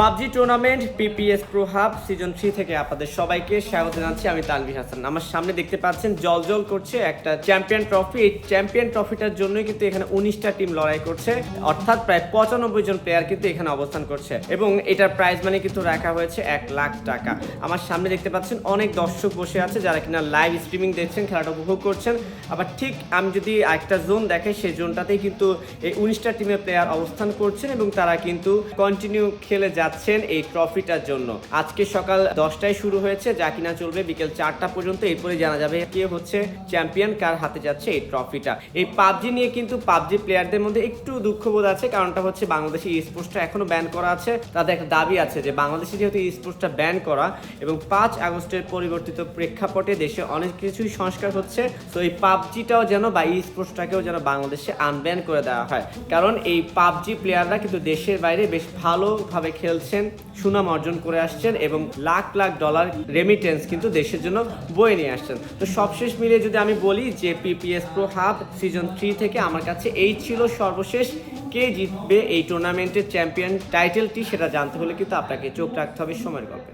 PUBG tournament PPS pro hub season 3 থেকে আপনাদের সবাইকে স্বাগত জানাচ্ছি। আমি তানভীর হাসান। আমার সামনে দেখতে পাচ্ছেন জলজল করছে একটা চ্যাম্পিয়ন ট্রফি। এই চ্যাম্পিয়ন ট্রফিটার জন্যই কিন্তু এখানে 19টা টিম লড়াই করছে, অর্থাৎ প্রায় 95 জন প্লেয়ার কিন্তু এখানে অবস্থান করছে এবং এটার প্রাইজ মানি কিন্তু রাখা হয়েছে 1 লাখ টাকা। আমার সামনে দেখতে পাচ্ছেন অনেক দর্শক বসে আছে যারা কিনা লাইভ স্ট্রিমিং দেখছেন, খেলাটা উপভোগ করছেন। আবার ঠিক আমি যদি একটা জোন দেখাই, সেই জোনটাতেই কিন্তু এই 19টা টিমের প্লেয়ার অবস্থান করছেন এবং তারা কিন্তু কন্টিনিউ খেলে যাচ্ছেন এই ট্রফিটার জন্য। আজকে সকাল 10টায় শুরু হয়েছে, যা কিনা চলবে বিকেল 4টা পর্যন্ত। এরপরে জানা যাবে কে হচ্ছে চ্যাম্পিয়ন, কার হাতে যাচ্ছে এই ট্রফিটা। এই পাবজি নিয়ে কিন্তু পাবজি প্লেয়ারদের মধ্যে একটু দুঃখবোধ আছে, কারণটা হচ্ছে বাংলাদেশে ই স্পোর্টসটা এখনো ব্যান করা আছে। তাদের একটা দাবি আছে যে বাংলাদেশে যেহেতু ই স্পোর্টসটা ব্যান করা এবং 5 আগস্টের পরিবর্তিত প্রেক্ষাপটে দেশে অনেক কিছুই সংস্কার হচ্ছে, তো এই পাবজিটাও যেন বা ই স্পোর্টসটাকেও যেন বাংলাদেশে আনব্যান করে দেওয়া হয়। কারণ এই পাবজি প্লেয়াররা কিন্তু দেশের বাইরে বেশ ভালোভাবে খেলছেন, সুনাম অর্জন করে আসছেন এবং লাখ লাখ ডলার রেমিটেন্স কিন্তু দেশের জন্য বয়ে নিয়ে আসছেন। তো সবশেষ মিলিয়ে যদি আমি বলি যে পিপিএস প্রো হাব সিজন 3 থেকে আমার কাছে এই ছিল সর্বশেষ। কে জিতবে এই টুর্নামেন্টের চ্যাম্পিয়ন টাইটেলটি সেটা জানতে হলে কিন্তু আপনাকে চোখ রাখতে হবে সময়ের গল্পে।